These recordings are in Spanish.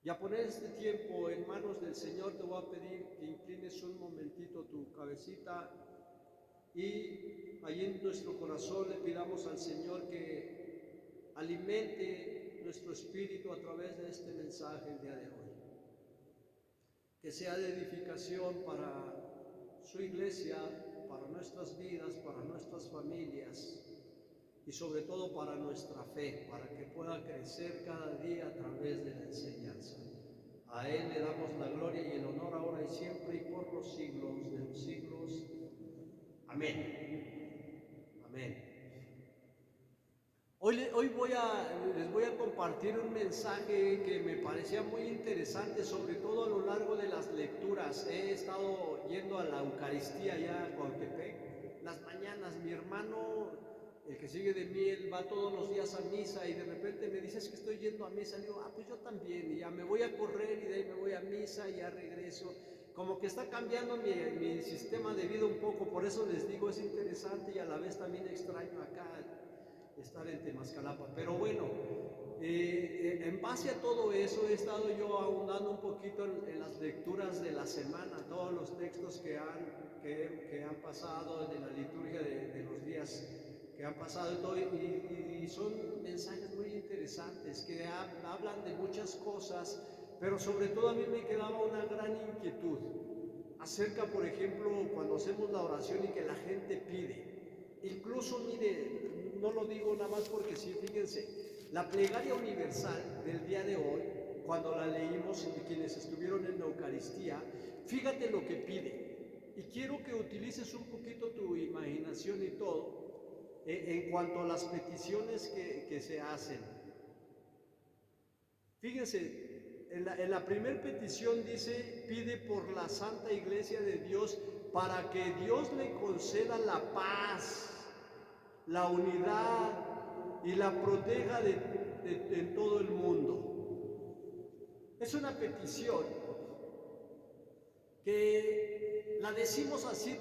Y a poner este tiempo en manos del Señor, te voy a pedir que inclines un momentito tu cabecita y ahí en nuestro corazón le pidamos al Señor que alimente nuestro espíritu a través de este mensaje el día de hoy. Que sea de edificación para su iglesia, para nuestras vidas, para nuestras familias y sobre todo para nuestra fe, para que pueda crecer cada día a través de la enseñanza. A Él le damos la gloria y el honor ahora y siempre y por los siglos de los siglos. Amén. Amén. Hoy les voy a compartir un mensaje que me parecía muy interesante, sobre todo a lo largo de las lecturas. He estado yendo a la Eucaristía allá a Coatepec las mañanas. Mi hermano, el que sigue de mí, él va todos los días a misa y de repente me dices que estoy yendo a misa. Le digo, pues yo también, y ya me voy a correr y de ahí me voy a misa y ya regreso. Como que está cambiando mi sistema de vida un poco, por eso les digo, es interesante y a la vez también extraño acá estar en Temascalapa. Pero bueno, en base a todo eso he estado yo ahondando un poquito en las lecturas de la semana, todos los textos que han pasado de la liturgia de los días que han pasado y todo, y son mensajes muy interesantes que hablan de muchas cosas, pero sobre todo a mí me quedaba una gran inquietud acerca, por ejemplo, cuando hacemos la oración y que la gente pide. Incluso, mire, no lo digo nada más porque sí, fíjense, la plegaria universal del día de hoy, cuando la leímos de quienes estuvieron en la Eucaristía, fíjate lo que pide. Y quiero que utilices un poquito tu imaginación y todo en cuanto a las peticiones que se hacen. Fíjense, en la primera petición dice, pide por la Santa Iglesia de Dios para que Dios le conceda la paz, la unidad y la proteja en todo el mundo. Es una petición que la decimos así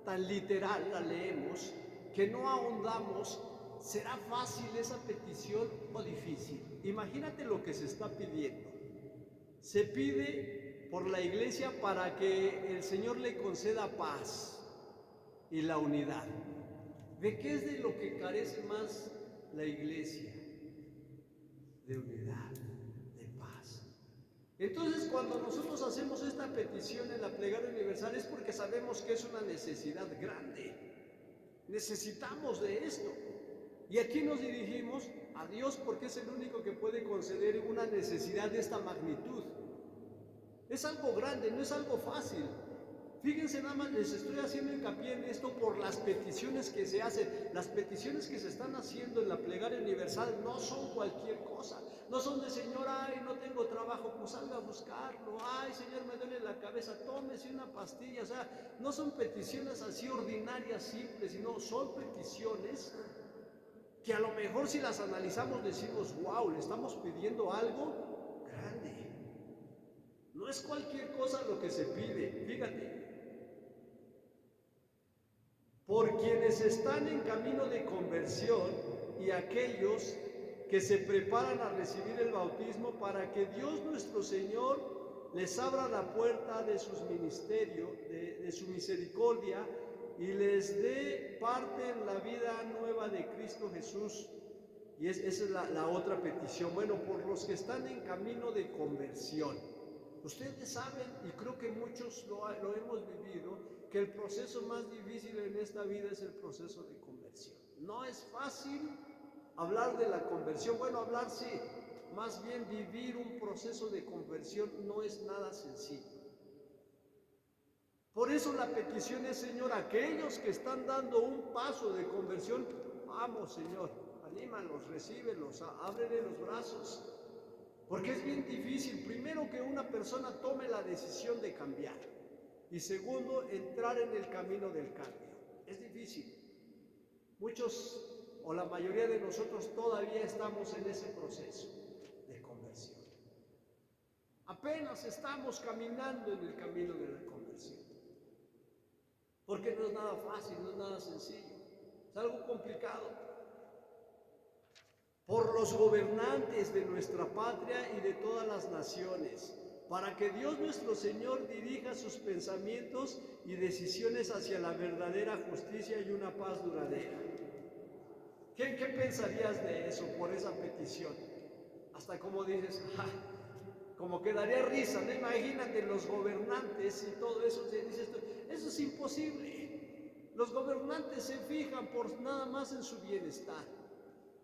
tan literal, la leemos, que no ahondamos. ¿Será fácil esa petición o difícil? Imagínate lo que se está pidiendo. Se pide por la iglesia para que el Señor le conceda paz y la unidad. ¿De qué es de lo que carece más la iglesia? De unidad, de paz. Entonces, cuando nosotros hacemos esta petición en la plegaria universal es porque sabemos que es una necesidad grande. Necesitamos de esto. Y aquí nos dirigimos a Dios porque es el único que puede conceder una necesidad de esta magnitud. Es algo grande, no es algo fácil. Fíjense nada más, les estoy haciendo hincapié en esto por las peticiones que se hacen. Las peticiones que se están haciendo en la plegaria universal no son cualquier cosa. No son de Señor, ay, no tengo trabajo, pues salga a buscarlo. Ay, Señor, me duele la cabeza, tómese una pastilla. O sea, no son peticiones así ordinarias, simples, sino son peticiones que a lo mejor si las analizamos decimos, wow, le estamos pidiendo algo grande. No es cualquier cosa lo que se pide, fíjate. Por quienes están en camino de conversión y aquellos que se preparan a recibir el bautismo para que Dios nuestro Señor les abra la puerta de sus ministerios, de su misericordia y les dé parte en la vida nueva de Cristo Jesús. Y esa es la otra petición. Bueno, por los que están en camino de conversión. Ustedes saben, y creo que muchos lo hemos vivido, que el proceso más difícil en esta vida es el proceso de conversión. No es fácil hablar de la conversión, bueno, hablar sí, más bien vivir un proceso de conversión no es nada sencillo. Por eso la petición es, Señor, aquellos que están dando un paso de conversión, vamos, Señor, anímalos, recíbelos, ábrele los brazos. Porque es bien difícil, primero, que una persona tome la decisión de cambiar y segundo, entrar en el camino del cambio. Es difícil. Muchos o la mayoría de nosotros todavía estamos en ese proceso de conversión. Apenas estamos caminando en el camino de la conversión. Porque no es nada fácil, no es nada sencillo. Es algo complicado. por los gobernantes de nuestra patria y de todas las naciones, para que Dios nuestro Señor dirija sus pensamientos y decisiones hacia la verdadera justicia y una paz duradera. ¿Qué pensarías de eso, por esa petición? Hasta como dices, como que daría risa, ¿no? Imagínate los gobernantes y todo eso, dices, eso es imposible. Los gobernantes se fijan por nada más en su bienestar,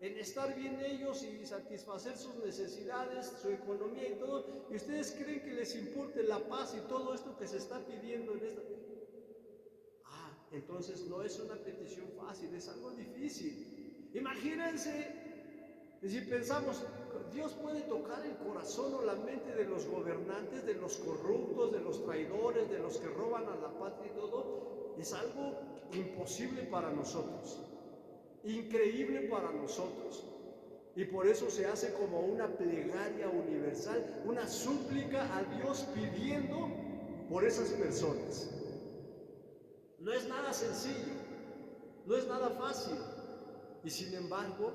en estar bien ellos y satisfacer sus necesidades, su economía y todo. ¿Y ustedes creen que les importe la paz y todo esto que se está pidiendo en esta? Entonces no es una petición fácil, es algo difícil. Imagínense, si pensamos, Dios puede tocar el corazón o la mente de los gobernantes, de los corruptos, de los traidores, de los que roban a la patria y todo. Es algo imposible para nosotros, increíble para nosotros. Y por eso se hace como una plegaria universal, una súplica a Dios pidiendo por esas personas. No es nada sencillo, no es nada fácil. Y sin embargo,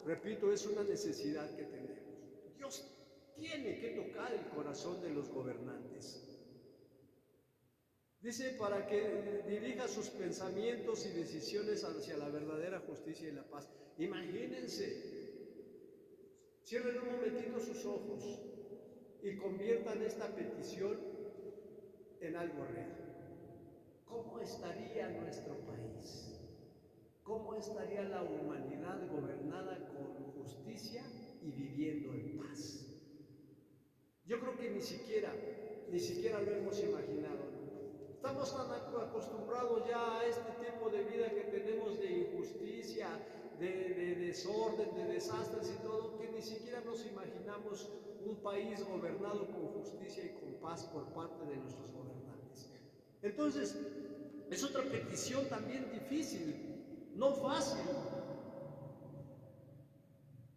repito, es una necesidad que tenemos. Dios tiene que tocar el corazón de los gobernantes. Dice, para que dirija sus pensamientos y decisiones hacia la verdadera justicia y la paz. Imagínense, cierren un momentito sus ojos y conviertan esta petición en algo real. ¿Cómo estaría nuestro país? ¿Cómo estaría la humanidad gobernada con justicia y viviendo en paz? Yo creo que ni siquiera lo hemos imaginado. Estamos tan acostumbrados ya a este tipo de vida que tenemos de injusticia, de desorden, de desastres y todo, que ni siquiera nos imaginamos un país gobernado con justicia y con paz por parte de nuestros gobernantes. Entonces, es otra petición también difícil, no fácil.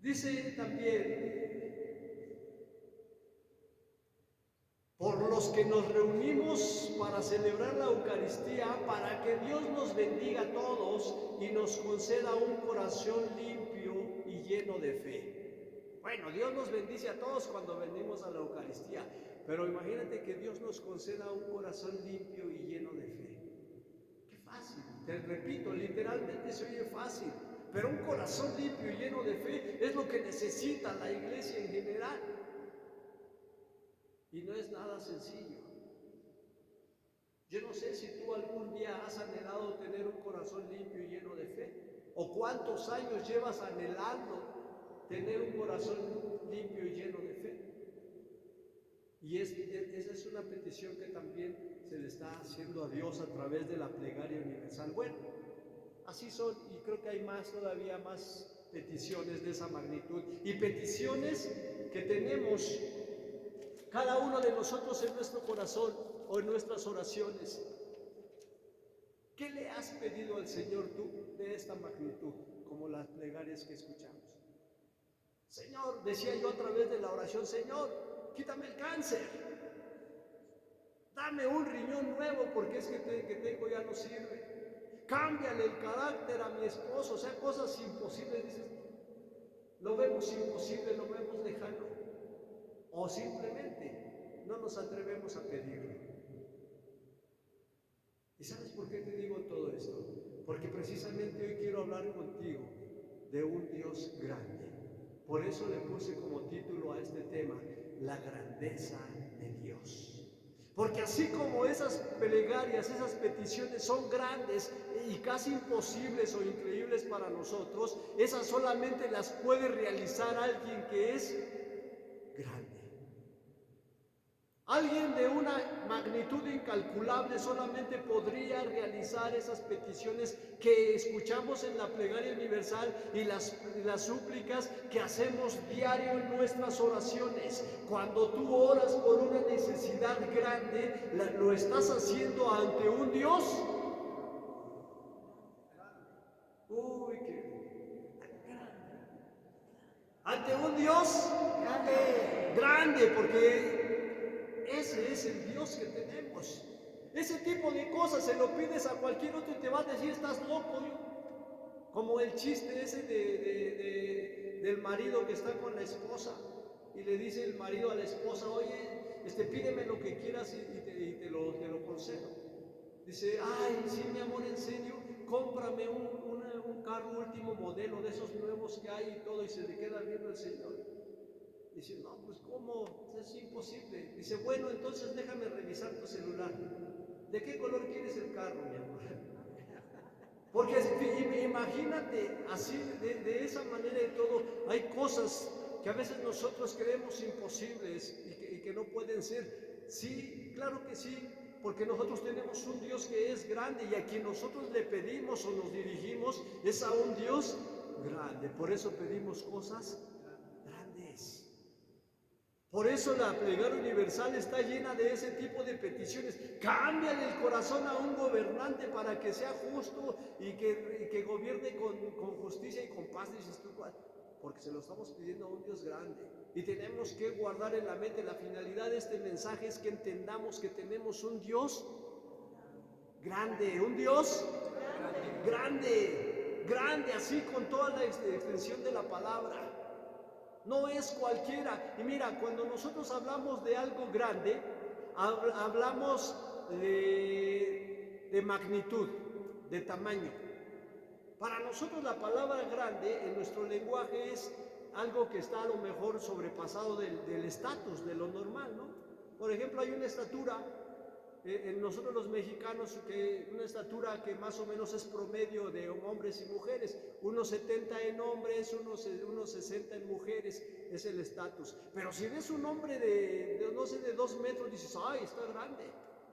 Dice también, por los que nos reunimos para celebrar la Eucaristía, para que Dios nos bendiga a todos y nos conceda un corazón limpio y lleno de fe. Bueno, Dios nos bendice a todos cuando venimos a la Eucaristía, pero imagínate que Dios nos conceda un corazón limpio y lleno de fe. Qué fácil, te repito, literalmente se oye fácil, pero un corazón limpio y lleno de fe es lo que necesita la iglesia en general. Y no es nada sencillo. Yo no sé si tú algún día has anhelado tener un corazón limpio y lleno de fe, o cuántos años llevas anhelando tener un corazón limpio y lleno de fe. Y esa es una petición que también se le está haciendo a Dios a través de la plegaria universal. Bueno, así son, y creo que hay todavía más peticiones de esa magnitud, y peticiones que tenemos cada uno de nosotros en nuestro corazón o en nuestras oraciones. ¿Qué le has pedido al Señor tú de esta magnitud, como las plegarias que escuchamos? Señor, decía yo a través de la oración, Señor, quítame el cáncer, dame un riñón nuevo porque es que tengo ya no sirve, cámbiale el carácter a mi esposo, o sea, cosas imposibles, dices, lo vemos imposible, lo vemos lejano. O simplemente no nos atrevemos a pedirlo. ¿Y sabes por qué te digo todo esto? Porque precisamente hoy quiero hablar contigo de un Dios grande. Por eso le puse como título a este tema, la grandeza de Dios. Porque así como esas plegarias, esas peticiones son grandes y casi imposibles o increíbles para nosotros, esas solamente las puede realizar alguien que es grande. Alguien de una magnitud incalculable solamente podría realizar esas peticiones que escuchamos en la plegaria universal y las súplicas que hacemos diario en nuestras oraciones. Cuando tú oras por una necesidad grande, lo estás haciendo ante un Dios. Uy, qué grande. Ante un Dios grande, porque ese es el Dios que tenemos. Ese tipo de cosas se lo pides a cualquier otro y te va a decir, estás loco. Como el chiste ese del marido que está con la esposa y le dice el marido a la esposa, oye, pídeme lo que quieras y te lo concedo. Dice, ay, sí, mi amor, en serio, cómprame un carro último modelo de esos nuevos que hay y todo, y se le queda viendo el Señor. Dice, no, pues ¿cómo? Es imposible. Dice, bueno, entonces déjame revisar tu celular. ¿De qué color quieres el carro, mi amor? Porque imagínate, así, de esa manera y todo, hay cosas que a veces nosotros creemos imposibles y que no pueden ser. Sí, claro que sí, porque nosotros tenemos un Dios que es grande y a quien nosotros le pedimos o nos dirigimos es a un Dios grande. Por eso pedimos cosas grandes. Por eso la plegaria universal está llena de ese tipo de peticiones. Cámbiale el corazón a un gobernante para que sea justo y que gobierne con justicia y con paz, dices tú, porque se lo estamos pidiendo a un Dios grande. Y tenemos que guardar en la mente, la finalidad de este mensaje es que entendamos que tenemos un Dios grande, un Dios grande, grande, así con toda la extensión de la palabra. No es cualquiera. Y mira, cuando nosotros hablamos de algo grande, hablamos de magnitud, de tamaño. Para nosotros la palabra grande en nuestro lenguaje es algo que está a lo mejor sobrepasado del estatus, de lo normal, ¿no? Por ejemplo, hay una estatura en nosotros los mexicanos, una estatura que más o menos es promedio de hombres y mujeres, unos 70 en hombres, unos 60 en mujeres, es el estatus. Pero si ves un hombre no sé, de 2 metros, dices, ay, está grande,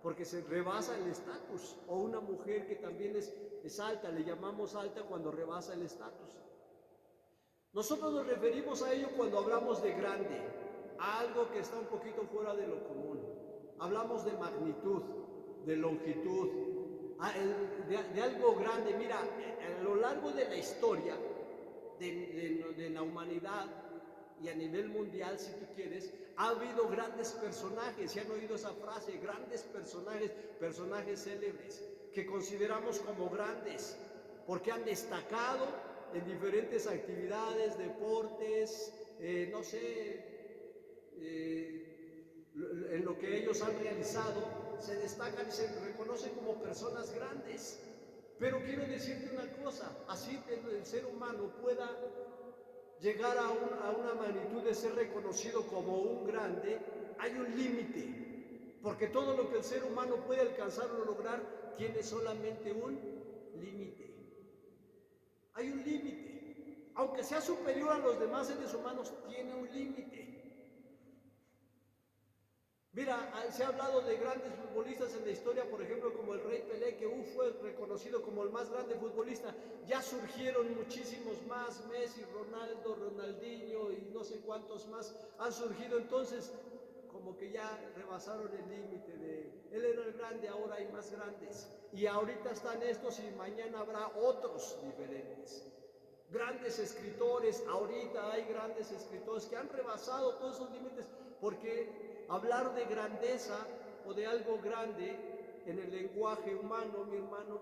porque se rebasa el estatus. O una mujer que también es alta, le llamamos alta cuando rebasa el estatus. Nosotros nos referimos a ello cuando hablamos de grande, a algo que está un poquito fuera de lo común. Hablamos de magnitud, de longitud, de algo grande. Mira, a lo largo de la historia de la humanidad y a nivel mundial, si tú quieres, ha habido grandes personajes. ¿Se han oído esa frase? Grandes personajes, personajes célebres, que consideramos como grandes, porque han destacado en diferentes actividades, deportes, no sé, en lo que ellos han realizado, se destacan y se reconocen como personas grandes. Pero quiero decirte una cosa, así el ser humano pueda llegar a una magnitud de ser reconocido como un grande, hay un límite, porque todo lo que el ser humano puede alcanzar o lograr tiene solamente un límite. Hay un límite, aunque sea superior a los demás seres humanos, tiene un límite. Mira, se ha hablado de grandes futbolistas en la historia, por ejemplo, como el Rey Pelé, que fue reconocido como el más grande futbolista. Ya surgieron muchísimos más, Messi, Ronaldo, Ronaldinho y no sé cuántos más han surgido. Entonces, como que ya rebasaron el límite él era el grande, ahora hay más grandes. Y ahorita están estos y mañana habrá otros diferentes. Grandes escritores, ahorita hay grandes escritores que han rebasado todos esos límites, porque hablar de grandeza o de algo grande en el lenguaje humano, mi hermano,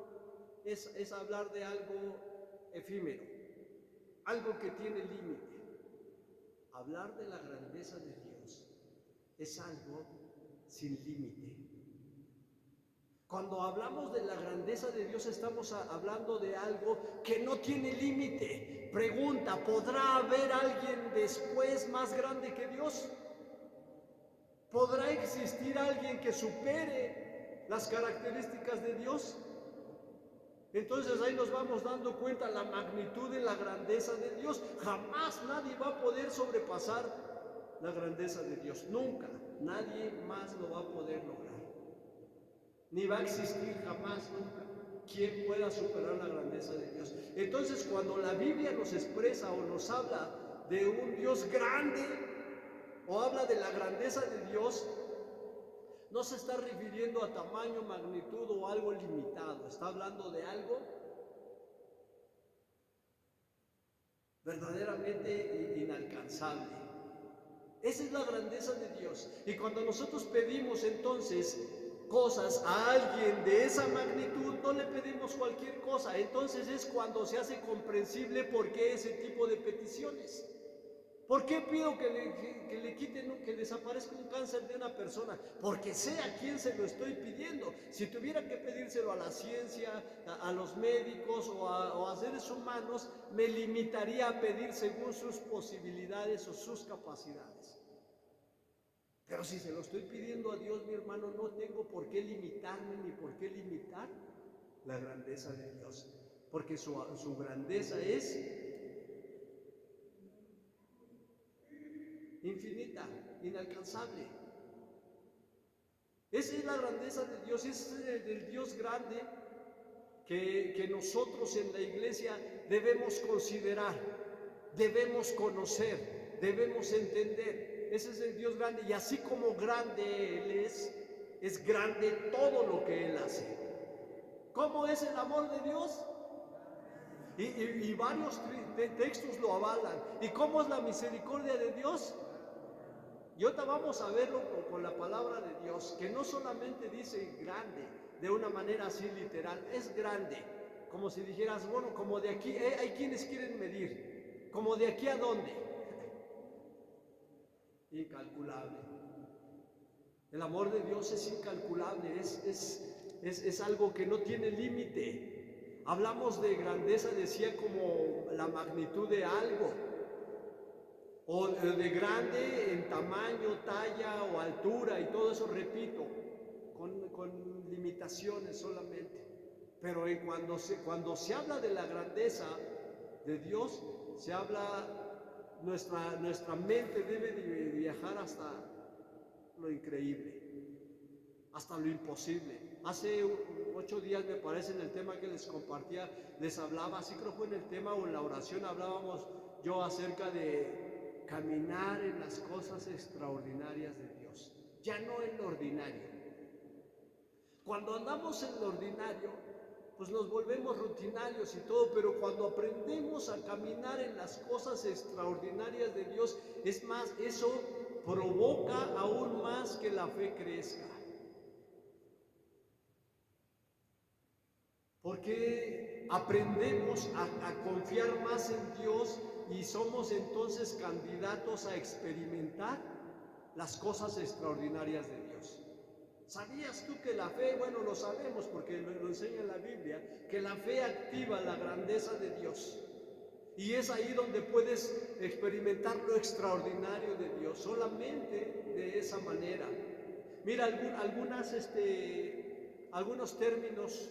es hablar de algo efímero, algo que tiene límite. Hablar de la grandeza de Dios es algo sin límite. Cuando hablamos de la grandeza de Dios estamos hablando de algo que no tiene límite. Pregunta, ¿podrá haber alguien después más grande que Dios? ¿Podrá existir alguien que supere las características de Dios? Entonces ahí nos vamos dando cuenta la magnitud de la grandeza de Dios. Jamás nadie va a poder sobrepasar la grandeza de Dios. Nunca, nadie más lo va a poder lograr. Ni va a existir jamás, nunca, quien pueda superar la grandeza de Dios. Entonces, cuando la Biblia nos expresa o nos habla de un Dios grande, o habla de la grandeza de Dios, no se está refiriendo a tamaño, magnitud o algo limitado. Está hablando de algo verdaderamente inalcanzable. Esa es la grandeza de Dios. Y cuando nosotros pedimos entonces cosas a alguien de esa magnitud, no le pedimos cualquier cosa. Entonces es cuando se hace comprensible por qué ese tipo de peticiones. ¿Por qué pido que le quiten, que desaparezca un cáncer de una persona? Porque sé a quién se lo estoy pidiendo. Si tuviera que pedírselo a la ciencia, a los médicos o a seres humanos, me limitaría a pedir según sus posibilidades o sus capacidades. Pero si se lo estoy pidiendo a Dios, mi hermano, no tengo por qué limitarme ni por qué limitar la grandeza de Dios. Porque su grandeza es infinita, inalcanzable. Esa es la grandeza de Dios, ese es el Dios grande que nosotros en la iglesia debemos considerar, debemos conocer, debemos entender. Ese es el Dios grande, y así como grande Él es grande todo lo que Él hace. ¿Cómo es el amor de Dios? Y varios textos lo avalan. ¿Y cómo es la misericordia de Dios? Y ahorita vamos a verlo con la palabra de Dios, que no solamente dice grande de una manera así literal, es grande, como si dijeras, bueno, como de aquí, hay quienes quieren medir, como de aquí a dónde, incalculable. El amor de Dios es incalculable, es algo que no tiene límite. Hablamos de grandeza, decía, como la magnitud de algo, o de grande en tamaño, talla o altura, y todo eso, repito, con limitaciones solamente. Pero cuando se habla de la grandeza de Dios, se habla, nuestra mente debe de viajar hasta lo increíble, hasta lo imposible. Hace 8 días, me parece, en el tema que les compartía, les hablaba, así creo que fue en el tema o en la oración, hablábamos yo acerca de caminar en las cosas extraordinarias de Dios, ya no en lo ordinario. Cuando andamos en lo ordinario, pues nos volvemos rutinarios y todo, pero cuando aprendemos a caminar en las cosas extraordinarias de Dios, es más, eso provoca aún más que la fe crezca. Porque aprendemos a confiar más en Dios y somos entonces candidatos a experimentar las cosas extraordinarias de Dios. ¿Sabías tú que la fe, bueno, lo sabemos porque lo enseña la Biblia, que la fe activa la grandeza de Dios? Y es ahí donde puedes experimentar lo extraordinario de Dios, solamente de esa manera. Mira, algunos términos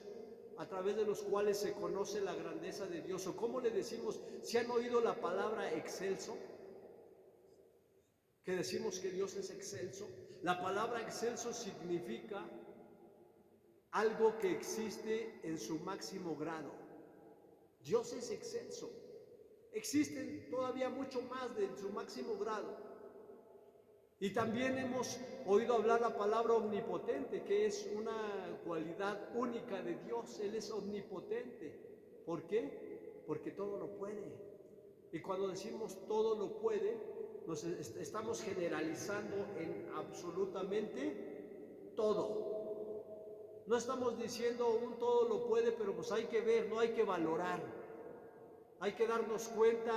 a través de los cuales se conoce la grandeza de Dios, o cómo le decimos, ¿si han oído la palabra excelso? Que decimos que Dios es excelso. La palabra excelso significa algo que existe en su máximo grado. Dios es excelso. Existen todavía mucho más de su máximo grado. Y también hemos oído hablar la palabra omnipotente, que es una cualidad única de Dios. Él es omnipotente. ¿Por qué? Porque todo lo puede. Y cuando decimos todo lo puede, nos estamos generalizando en absolutamente todo. No estamos diciendo un todo lo puede, pero pues hay que ver, no hay que valorar. Hay que darnos cuenta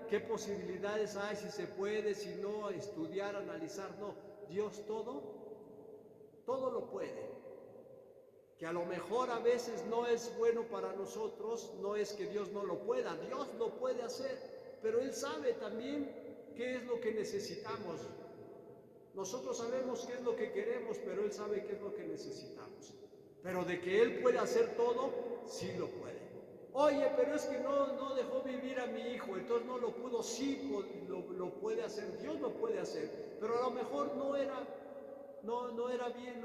qué posibilidades hay, si se puede, si no, estudiar, analizar. No, Dios todo lo puede. Que a lo mejor a veces no es bueno para nosotros, no es que Dios no lo pueda, Dios lo puede hacer, pero Él sabe también qué es lo que necesitamos. Nosotros sabemos qué es lo que queremos, pero Él sabe qué es lo que necesitamos. Pero de que Él puede hacer todo, sí lo puede. Oye, pero es que no dejó vivir a mi hijo, entonces no lo pudo. Sí, lo puede hacer, Dios lo puede hacer, pero a lo mejor no era bien,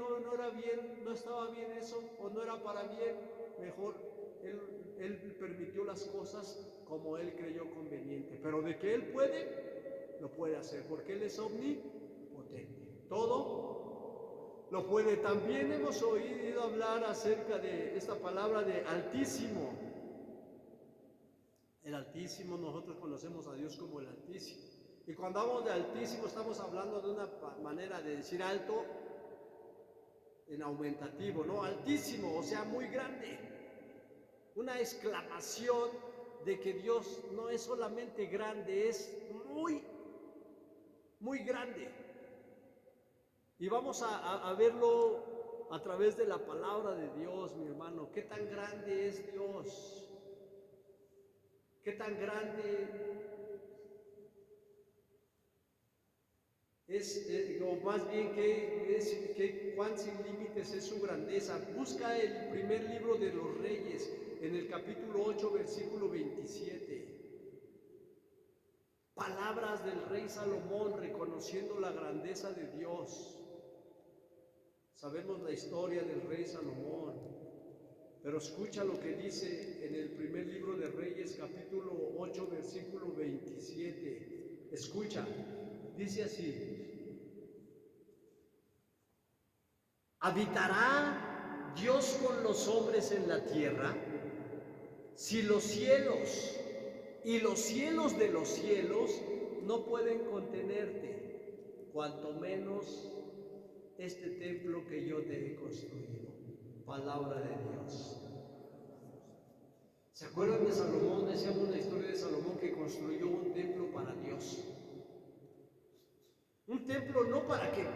no estaba bien eso, o no era para bien. Mejor Él permitió las cosas como Él creyó conveniente, pero de que Él puede, lo puede hacer, porque Él es omnipotente, todo lo puede. También hemos oído hablar acerca de esta palabra de Altísimo. El Altísimo, nosotros conocemos a Dios como el Altísimo. Y cuando hablamos de Altísimo, estamos hablando de una manera de decir alto en aumentativo, ¿no? Altísimo, o sea, muy grande. Una exclamación de que Dios no es solamente grande, es muy muy grande. Y vamos a verlo a través de la palabra de Dios, mi hermano. ¿Qué tan grande es Dios? ¿Qué tan grande es, o más bien, cuán sin límites es su grandeza? Busca el primer libro de los Reyes, en el capítulo 8, versículo 27. Palabras del rey Salomón reconociendo la grandeza de Dios. Sabemos la historia del rey Salomón, pero escucha lo que dice en el primer libro de Reyes, capítulo 8, versículo 27. Escucha, dice así: ¿habitará Dios con los hombres en la tierra? Si los cielos y los cielos de los cielos no pueden contenerte, cuanto menos este templo que yo te he construido. Palabra de Dios. ¿Se acuerdan de Salomón? Decíamos la historia de Salomón, que construyó un templo para Dios. Un templo no para que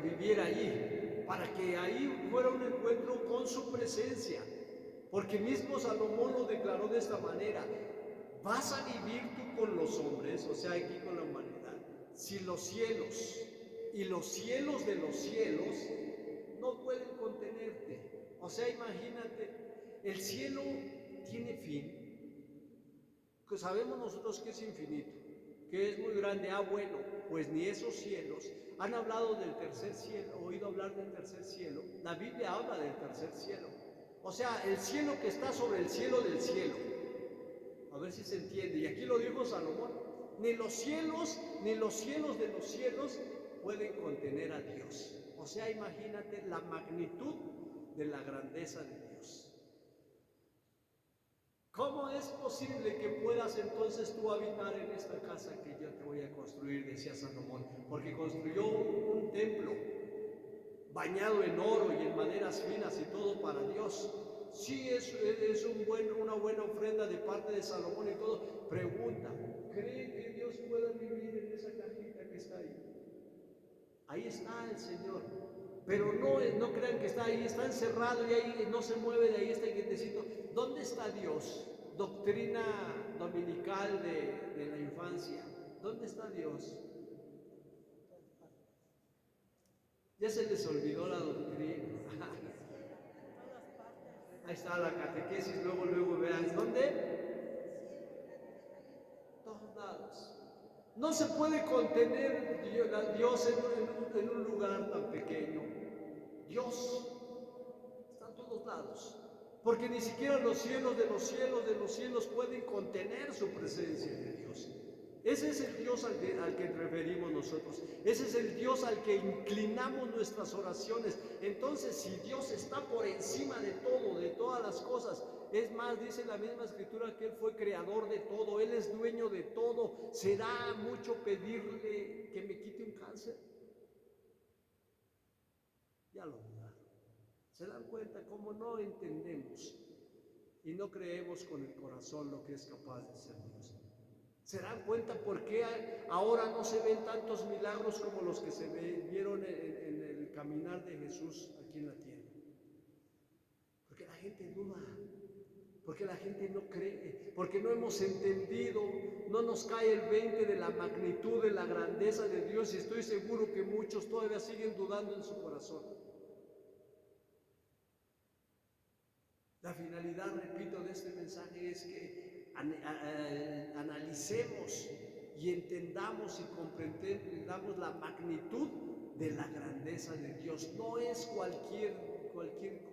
viviera allí, para que ahí fuera un encuentro con su presencia. Porque mismo Salomón lo declaró de esta manera: vas a vivir tú con los hombres, o sea, aquí con la humanidad, si los cielos y los cielos de los cielos no pueden contenerte. O sea, imagínate, el cielo tiene fin, que sabemos nosotros que es infinito, que es muy grande. Bueno, pues ni esos cielos. Han hablado del tercer cielo, oído hablar del tercer cielo. La Biblia habla del tercer cielo. O sea, el cielo que está sobre el cielo del cielo. A ver si se entiende. Y aquí lo dijo Salomón: ni los cielos, ni los cielos de los cielos pueden contener a Dios. O sea, imagínate la magnitud de la grandeza de Dios. ¿Cómo es posible que puedas entonces tú habitar en esta casa que yo te voy a construir? Decía Salomón, porque construyó un templo bañado en oro y en maderas finas y todo para Dios. Sí, es una buena ofrenda de parte de Salomón y todo. Pregunta: ¿cree que Dios pueda vivir en esa cajita que está ahí? Ahí está el Señor. Pero no crean que está ahí, está encerrado y ahí no se mueve, de ahí está quietecito. ¿Dónde está Dios? Doctrina dominical de la infancia. ¿Dónde está Dios? Ya se les olvidó la doctrina. Ahí está la catequesis, luego vean. ¿Dónde? Todos lados. No se puede contener a Dios en un lugar tan pequeño. Dios está en todos lados, porque ni siquiera los cielos de los cielos de los cielos pueden contener su presencia de Dios. Ese es el Dios al que referimos nosotros. Ese es el Dios al que inclinamos nuestras oraciones. Entonces, si Dios está por encima de todo, de todas las cosas, es más, dice la misma escritura que Él fue creador de todo, Él es dueño de todo. ¿Será mucho pedirle que me quite un cáncer? Ya lo dudaron. ¿Se dan cuenta cómo no entendemos y no creemos con el corazón lo que es capaz de ser Dios? ¿Se dan cuenta por qué ahora no se ven tantos milagros como los que se vieron en el caminar de Jesús aquí en la tierra? Porque la gente duda, porque la gente no cree, porque no hemos entendido, no nos cae el 20 de la magnitud, de la grandeza de Dios, y estoy seguro que muchos todavía siguen dudando en su corazón. La finalidad, repito, de este mensaje es que analicemos y entendamos y comprendamos la magnitud de la grandeza de Dios. No es cualquier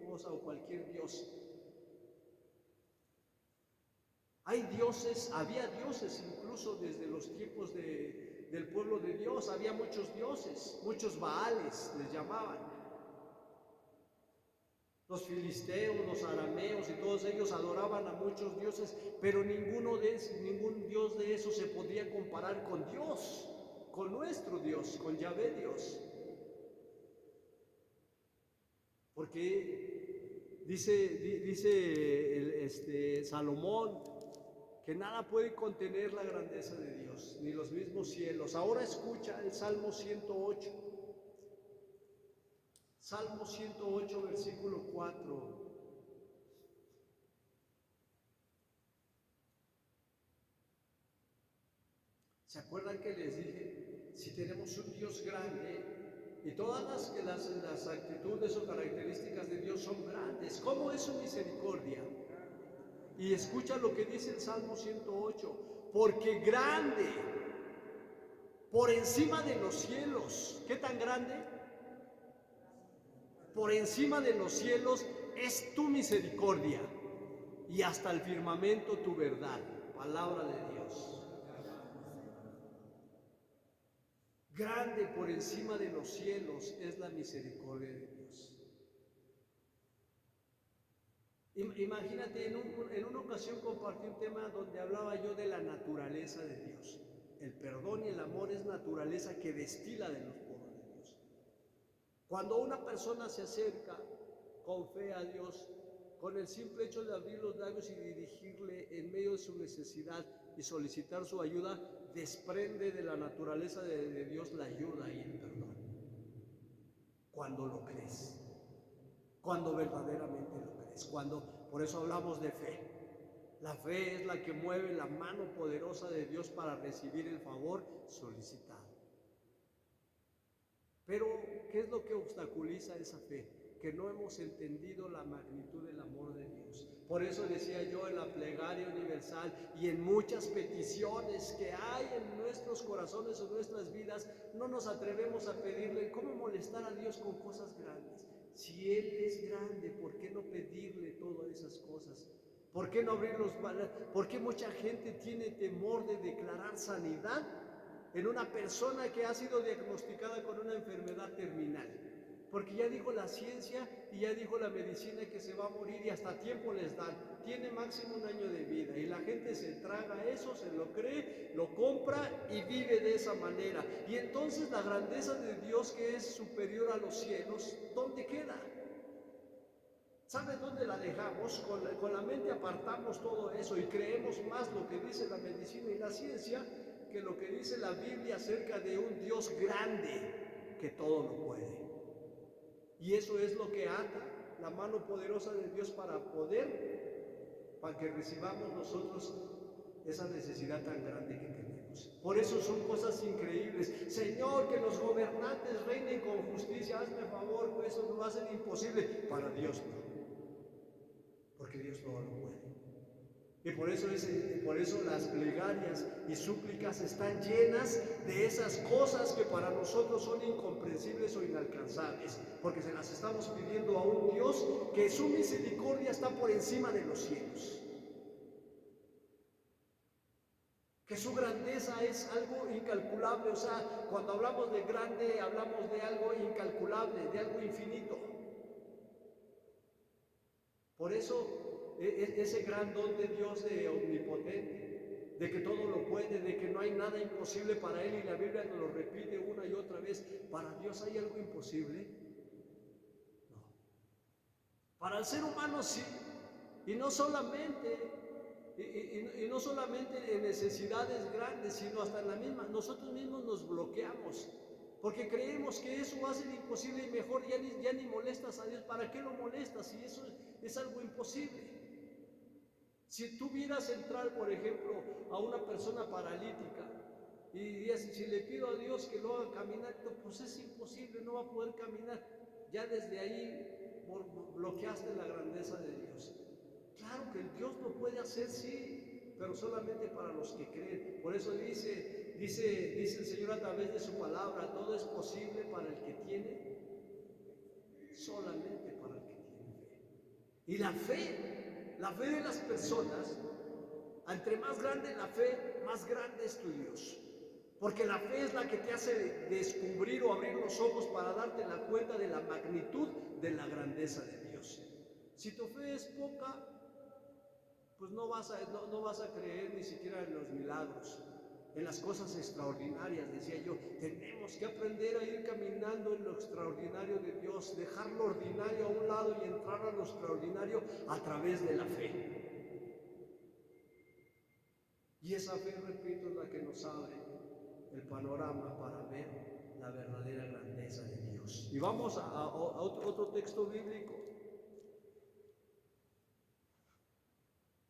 cosa o cualquier Dios. Hay dioses, había dioses incluso desde los tiempos del pueblo de Dios. Había muchos dioses, muchos Baales les llamaban. Los filisteos, los arameos y todos ellos adoraban a muchos dioses, pero ningún dios de esos se podía comparar con Dios, con nuestro Dios, con Yahvé Dios. Porque dice Salomón que nada puede contener la grandeza de Dios, ni los mismos cielos. Ahora escucha el Salmo 108. Salmo 108, versículo 4. ¿Se acuerdan que les dije? Si tenemos un Dios grande, y todas las actitudes o características de Dios son grandes, ¿cómo es su misericordia? Y escucha lo que dice el Salmo 108, porque grande, por encima de los cielos. ¿Qué tan grande? Por encima de los cielos es tu misericordia, y hasta el firmamento tu verdad. Palabra de Dios. Grande por encima de los cielos es la misericordia de Dios. Imagínate, en una ocasión compartí un tema donde hablaba yo de la naturaleza de Dios. El perdón y el amor es naturaleza que destila de los poros de Dios. Cuando una persona se acerca con fe a Dios, con el simple hecho de abrir los labios y dirigirle en medio de su necesidad y solicitar su ayuda, desprende de la naturaleza de Dios la ayuda y el perdón. Cuando lo crees, cuando verdaderamente lo crees, por eso hablamos de fe. La fe es la que mueve la mano poderosa de Dios para recibir el favor solicitado. Pero, ¿qué es lo que obstaculiza esa fe? Que no hemos entendido la magnitud del amor de Dios. Por eso decía yo en la plegaria universal y en muchas peticiones que hay en nuestros corazones o nuestras vidas, no nos atrevemos a pedirle. ¿Cómo molestar a Dios con cosas grandes? Si Él es grande, ¿por qué no pedirle todas esas cosas? ¿Por qué no abrir los brazos? ¿Por qué mucha gente tiene temor de declarar sanidad en una persona que ha sido diagnosticada con una enfermedad terminal? Porque ya dijo la ciencia y ya dijo la medicina que se va a morir y hasta tiempo les dan. Tiene máximo 1 año de vida y la gente se traga eso, se lo cree, lo compra y vive de esa manera. Y entonces la grandeza de Dios, que es superior a los cielos, ¿dónde queda? ¿Sabes dónde la dejamos? Con la mente apartamos todo eso y creemos más lo que dice la medicina y la ciencia que lo que dice la Biblia acerca de un Dios grande que todo lo puede. Y eso es lo que ata la mano poderosa de Dios para que recibamos nosotros esa necesidad tan grande que tenemos. Por eso son cosas increíbles. Señor, que los gobernantes reinen con justicia, hazme favor, pues eso no va a ser imposible. Para Dios no, porque Dios todo lo puede. Y por eso las plegarias y súplicas están llenas de esas cosas que para nosotros son incomprensibles o inalcanzables, porque se las estamos pidiendo a un Dios que su misericordia está por encima de los cielos, que su grandeza es algo incalculable. O sea, cuando hablamos de grande, hablamos de algo incalculable, de algo infinito. Por eso ese gran don de Dios de omnipotente, de que todo lo puede, de que no hay nada imposible para Él, y la Biblia nos lo repite una y otra vez. ¿Para Dios hay algo imposible? No. Para el ser humano sí, y no solamente en necesidades grandes, sino hasta en la misma. Nosotros mismos nos bloqueamos porque creemos que eso va a ser imposible y mejor ya ni molestas a Dios. ¿Para qué lo molestas si eso es algo imposible? Si tú vieras entrar, por ejemplo, a una persona paralítica y dirías, si le pido a Dios que lo haga caminar, pues es imposible, no va a poder caminar. Ya desde ahí bloqueaste la grandeza de Dios. Claro que el Dios lo puede hacer, sí, pero solamente para los que creen. Por eso dice el Señor a través de su palabra, todo es posible para el que tiene, solamente para el que tiene fe. Y la fe de las personas, entre más grande la fe, más grande es tu Dios. Porque la fe es la que te hace descubrir o abrir los ojos para darte la cuenta de la magnitud de la grandeza de Dios. Si tu fe es poca, pues no vas a creer ni siquiera en los milagros, en las cosas extraordinarias. Decía yo, tenemos que aprender a ir caminando en lo extraordinario de Dios, dejar lo ordinario a un lado y entrar a lo extraordinario a través de la fe. Y esa fe, repito, es la que nos abre el panorama para ver la verdadera grandeza de Dios. Y vamos a otro texto bíblico.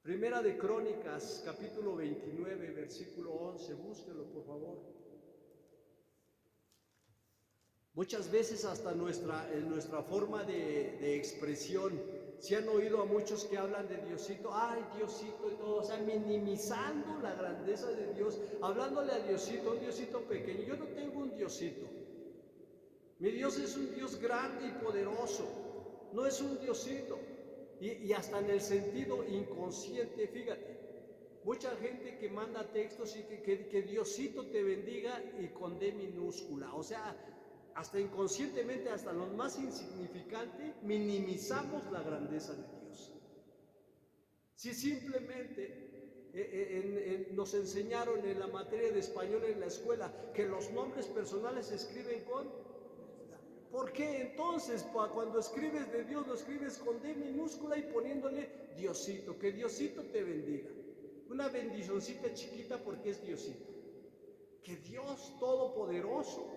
Primera de Crónicas, capítulo 29, versículo 11. Búsquelo, por favor. Muchas veces hasta nuestra forma de expresión, se han oído a muchos que hablan de Diosito, ay Diosito y todo, o sea, minimizando la grandeza de Dios, hablándole a Diosito, un Diosito pequeño. Yo no tengo un Diosito. Mi Dios es un Dios grande y poderoso, no es un Diosito. Y hasta en el sentido inconsciente, fíjate, mucha gente que manda textos y que Diosito te bendiga y con D minúscula, o sea, hasta inconscientemente, hasta lo más insignificante, minimizamos la grandeza de Dios. Si simplemente nos enseñaron en la materia de español en la escuela que los nombres personales se escriben con... ¿Por qué entonces cuando escribes de Dios lo escribes con D minúscula y poniéndole Diosito? Que Diosito te bendiga. Una bendicioncita chiquita porque es Diosito. Que Dios Todopoderoso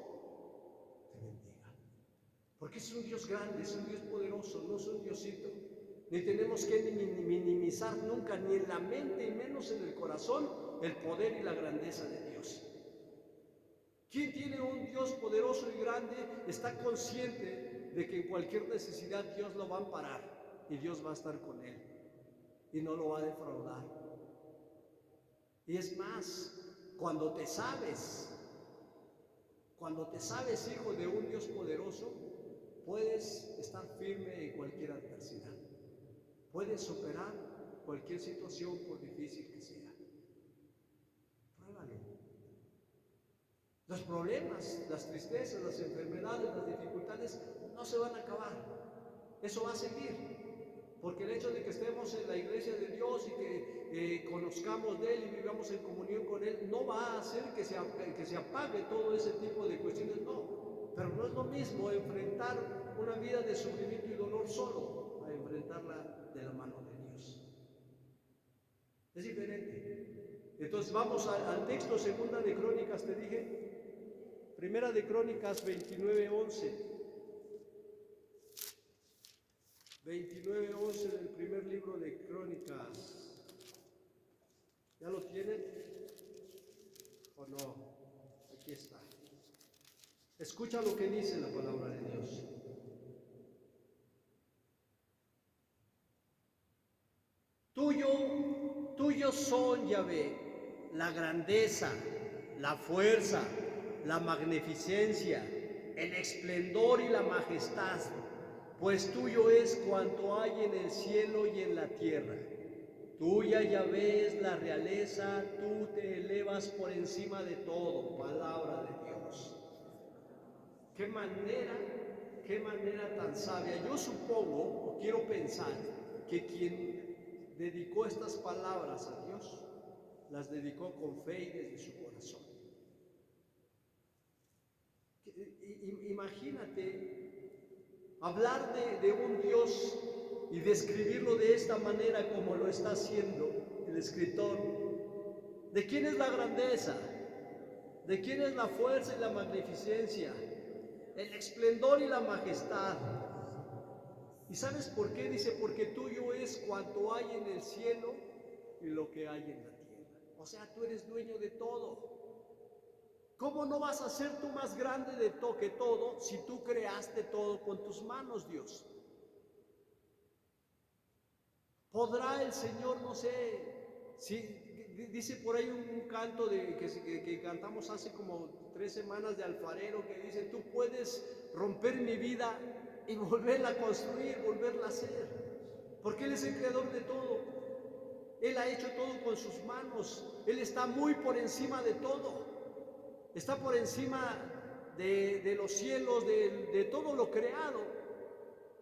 te bendiga. Porque es un Dios grande, es un Dios poderoso, no es un Diosito. Ni tenemos que minimizar nunca, ni en la mente y menos en el corazón, el poder y la grandeza de Dios. Quien tiene un Dios poderoso y grande está consciente de que en cualquier necesidad Dios lo va a amparar y Dios va a estar con él y no lo va a defraudar. Y es más, cuando te sabes hijo de un Dios poderoso, puedes estar firme en cualquier adversidad. Puedes superar cualquier situación por difícil que sea. Pruébalo. Los problemas, las tristezas, las enfermedades, las dificultades no se van a acabar. Eso va a seguir. Porque el hecho de que estemos en la iglesia de Dios y que conozcamos de Él y vivamos en comunión con Él, no va a hacer que se apague todo ese tipo de cuestiones, no. Pero no es lo mismo enfrentar una vida de sufrimiento y dolor solo a enfrentarla de la mano de Dios. Es diferente. Entonces vamos al texto, segunda de Crónicas, te dije. Primera de Crónicas 29:11. 29:11 del primer libro de Crónicas. ¿Ya lo tienen? ¿O no? Aquí está. Escucha lo que dice la palabra de Dios. Tuyo son, Yahvé, la grandeza, la fuerza, la magnificencia, el esplendor y la majestad, pues tuyo es cuanto hay en el cielo y en la tierra. Tuya, Yahvé, es la realeza, tú te elevas por encima de todo. Palabra de Dios. Qué manera tan sabia. Yo supongo, o quiero pensar, que quien dedicó estas palabras a Dios, las dedicó con fe y desde su corazón. Imagínate hablar de un Dios y describirlo de esta manera como lo está haciendo el escritor. ¿De quién es la grandeza? ¿De quién es la fuerza y la magnificencia? El esplendor y la majestad. ¿Y sabes por qué? Dice, porque tuyo es cuanto hay en el cielo y lo que hay en la tierra. O sea, tú eres dueño de todo. ¿Cómo no vas a ser tú más grande que todo si tú creaste todo con tus manos, Dios? ¿Podrá el Señor, no sé, si dice por ahí un canto que cantamos hace como 3 semanas de alfarero que dice, tú puedes romper mi vida y volverla a construir, volverla a hacer? Porque Él es el creador de todo. Él ha hecho todo con sus manos. Él está muy por encima de todo. Está por encima de los cielos, de todo lo creado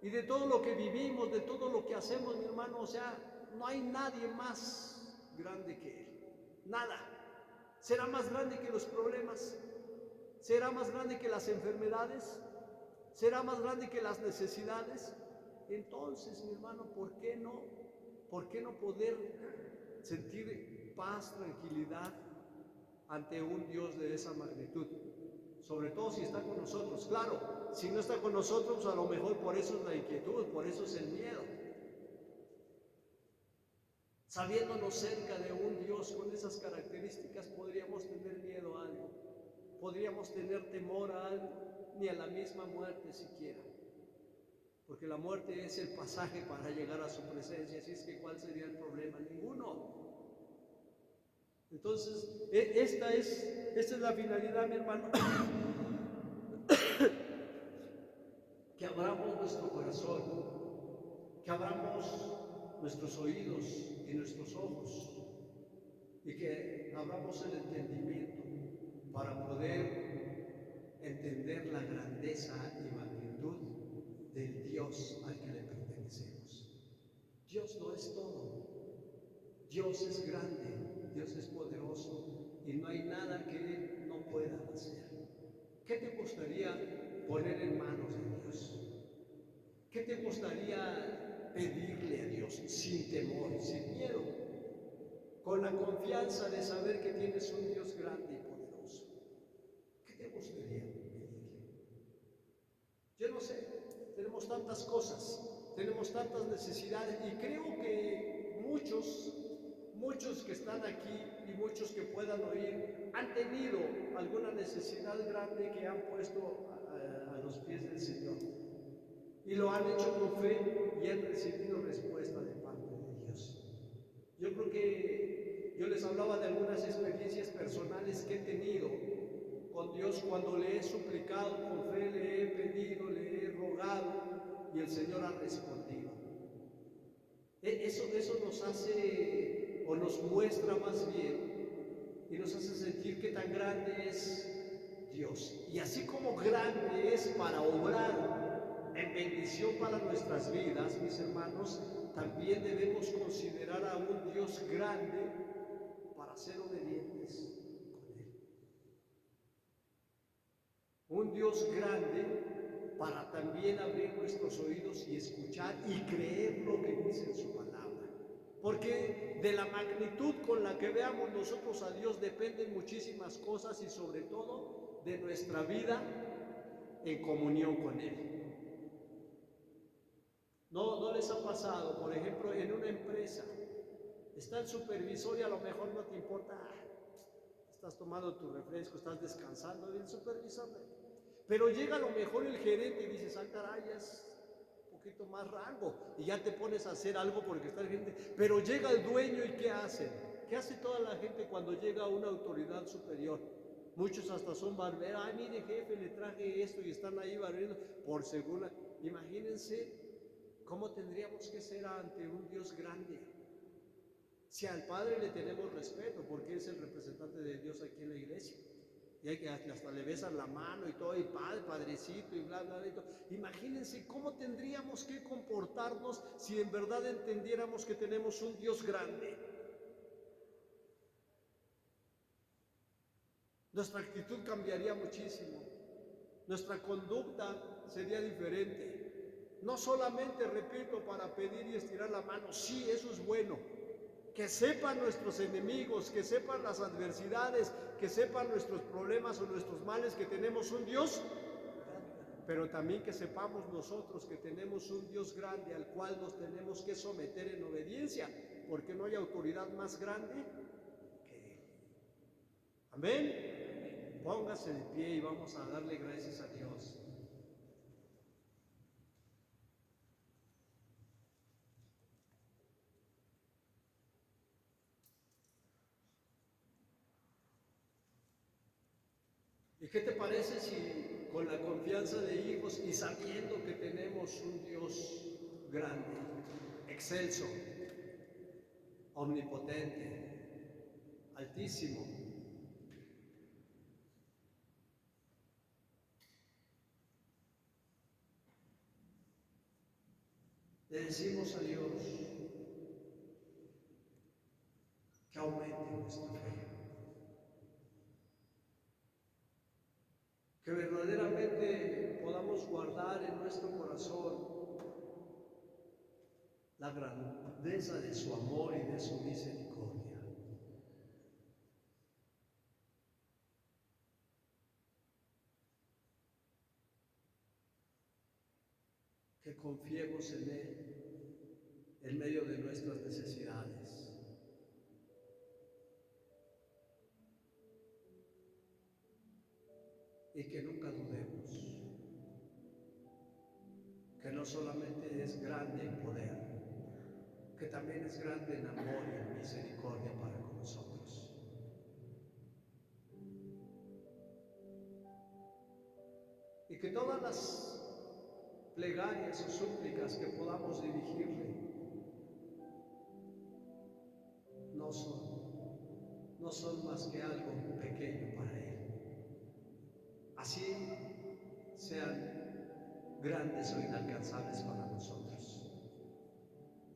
y de todo lo que vivimos, de todo lo que hacemos, mi hermano. O sea, no hay nadie más grande que Él. Nada. Será más grande que los problemas. Será más grande que las enfermedades. Será más grande que las necesidades. Entonces, mi hermano, ¿por qué no poder sentir paz, tranquilidad ante un Dios de esa magnitud. Sobre todo si está con nosotros. Claro, si no está con nosotros, a lo mejor por eso es la inquietud, por eso es el miedo. Sabiéndonos cerca de un Dios con esas características, podríamos tener miedo a algo, podríamos tener temor a algo, ni a la misma muerte siquiera. Porque la muerte es el pasaje para llegar a su presencia, así es que ¿cuál sería el problema? Ninguno. Entonces, esta es la finalidad, mi hermano. Que abramos nuestro corazón, que abramos nuestros oídos y nuestros ojos, y que abramos el entendimiento para poder entender la grandeza y magnitud del Dios al que le pertenecemos. Dios no es todo, Dios es grande, Dios es poderoso y no hay nada que Él no pueda hacer. ¿Qué te gustaría poner en manos de Dios? ¿Qué te gustaría pedirle a Dios sin temor, sin miedo? Con la confianza de saber que tienes un Dios grande y poderoso. ¿Qué te gustaría pedirle? Yo no sé, tenemos tantas cosas, tenemos tantas necesidades y creo que muchos que están aquí y muchos que puedan oír han tenido alguna necesidad grande que han puesto a los pies del Señor y lo han hecho con fe y han recibido respuesta de parte de Dios. Yo creo que yo les hablaba de algunas experiencias personales que he tenido con Dios cuando le he suplicado con fe, le he pedido, le he rogado y el Señor ha respondido. Eso nos hace o nos muestra más bien y nos hace sentir que tan grande es Dios. Y así como grande es para obrar en bendición para nuestras vidas, mis hermanos, también debemos considerar a un Dios grande para ser obedientes con Él. Un Dios grande para también abrir nuestros oídos y escuchar y creer lo que dice en su palabra. Porque de la magnitud con la que veamos nosotros a Dios dependen muchísimas cosas y sobre todo de nuestra vida en comunión con Él. ¿No les ha pasado, por ejemplo, en una empresa, está el supervisor y a lo mejor no te importa, estás tomando tu refresco, estás descansando del supervisor, pero llega a lo mejor el gerente y dices, caray, es un poquito más rango, y ya te pones a hacer algo porque está el gerente, pero llega el dueño y ¿qué hacen? ¿Qué hace toda la gente cuando llega a una autoridad superior? Muchos hasta son barberos, ay mire jefe, le traje esto y están ahí barriendo por segura. Imagínense cómo tendríamos que ser ante un Dios grande. Si al Padre le tenemos respeto, porque es el representante de Dios aquí en la iglesia, y hay que hasta le besan la mano y todo, y padrecito, y bla, bla, bla, y todo. Imagínense cómo tendríamos que comportarnos si en verdad entendiéramos que tenemos un Dios grande. Nuestra actitud cambiaría muchísimo, nuestra conducta sería diferente. No solamente, repito, para pedir y estirar la mano, sí, eso es bueno. Que sepan nuestros enemigos, que sepan las adversidades, que sepan nuestros problemas o nuestros males, que tenemos un Dios, pero también que sepamos nosotros que tenemos un Dios grande al cual nos tenemos que someter en obediencia, porque no hay autoridad más grande que Él. Amén. Póngase de pie y vamos a darle gracias a Dios. ¿Y qué te parece si con la confianza de hijos y sabiendo que tenemos un Dios grande, excelso, omnipotente, altísimo, le decimos a Dios que aumente nuestra fe? Que verdaderamente podamos guardar en nuestro corazón la grandeza de su amor y de su misericordia. que confiemos en Él en medio de nuestras necesidades. Y que nunca dudemos que no solamente es grande en poder, que también es grande en amor y en misericordia para con nosotros. Y que todas las plegarias o súplicas que podamos dirigirle no son más que algo pequeño para Él. Así sean grandes o inalcanzables para nosotros.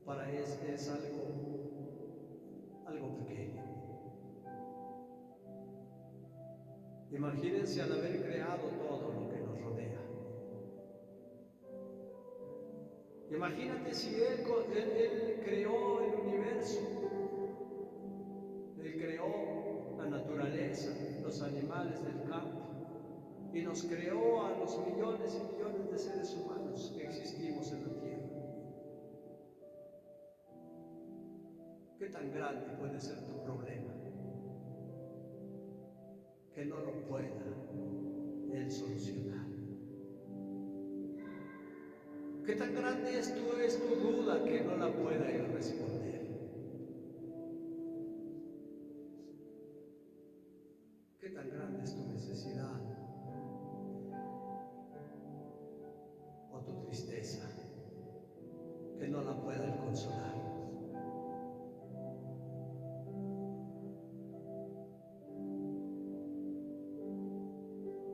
Para Él es algo pequeño. Imagínense al haber creado todo lo que nos rodea. Imagínate si Él creó el universo, Él creó la naturaleza, los animales del campo, y nos creó a los millones y millones de seres humanos que existimos en la tierra. ¿Qué tan grande puede ser tu problema que no lo pueda Él solucionar? ¿Qué tan grande es tu duda que no la pueda Él responder? ¿Qué tan grande es tu necesidad o tu tristeza que no la pueda Él consolar?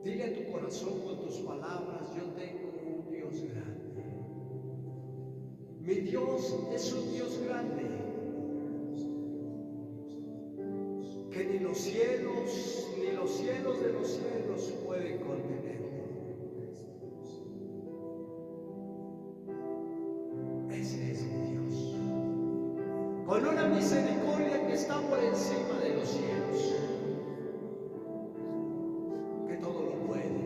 Dile a tu corazón con tus palabras: yo tengo un Dios grande. Mi Dios es un Dios grande, que ni los cielos de los cielos pueden contenerlo. Ese es mi Dios, con una misericordia que está por encima de los cielos, que todo lo puede.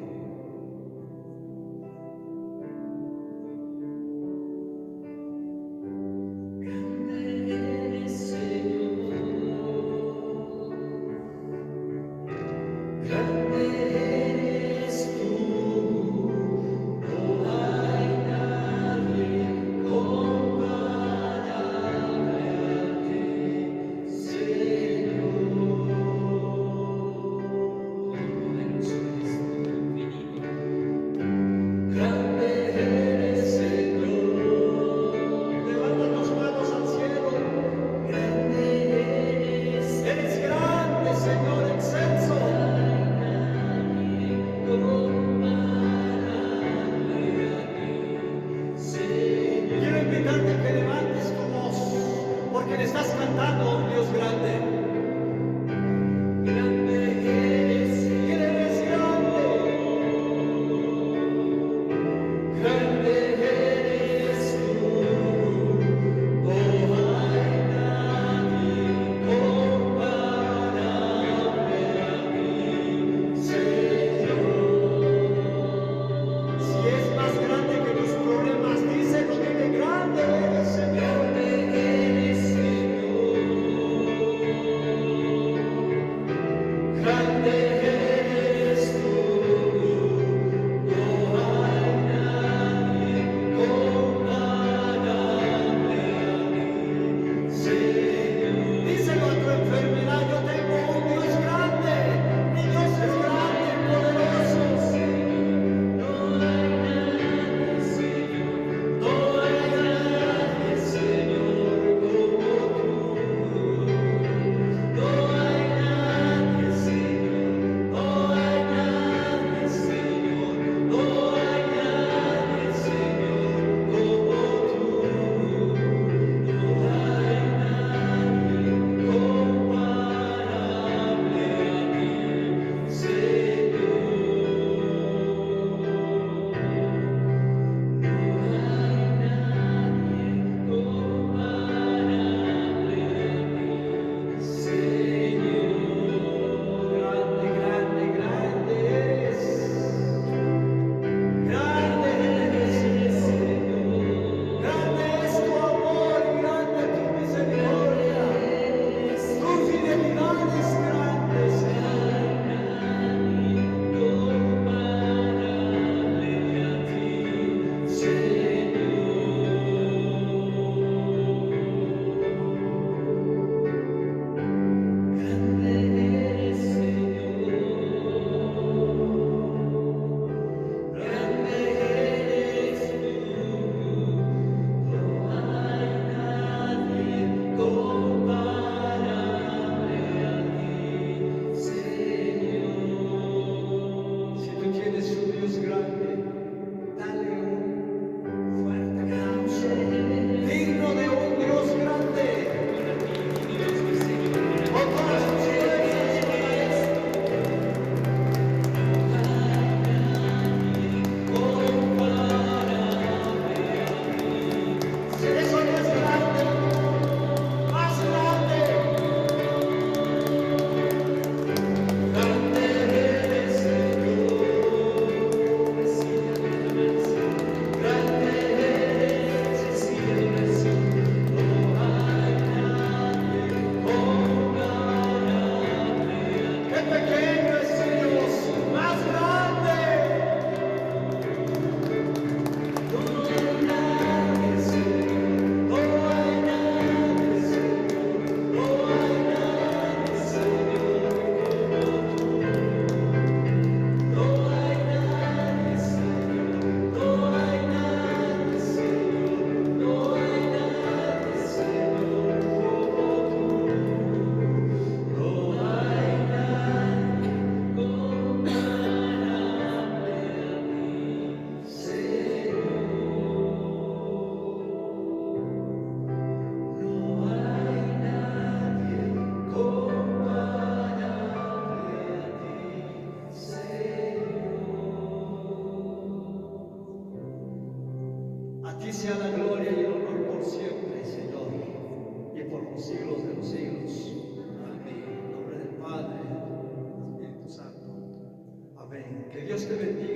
ti sea la gloria y el honor por siempre, Señor, y por los siglos de los siglos. Amén. En nombre del Padre, del Espíritu Santo. Amén. Que Dios te bendiga.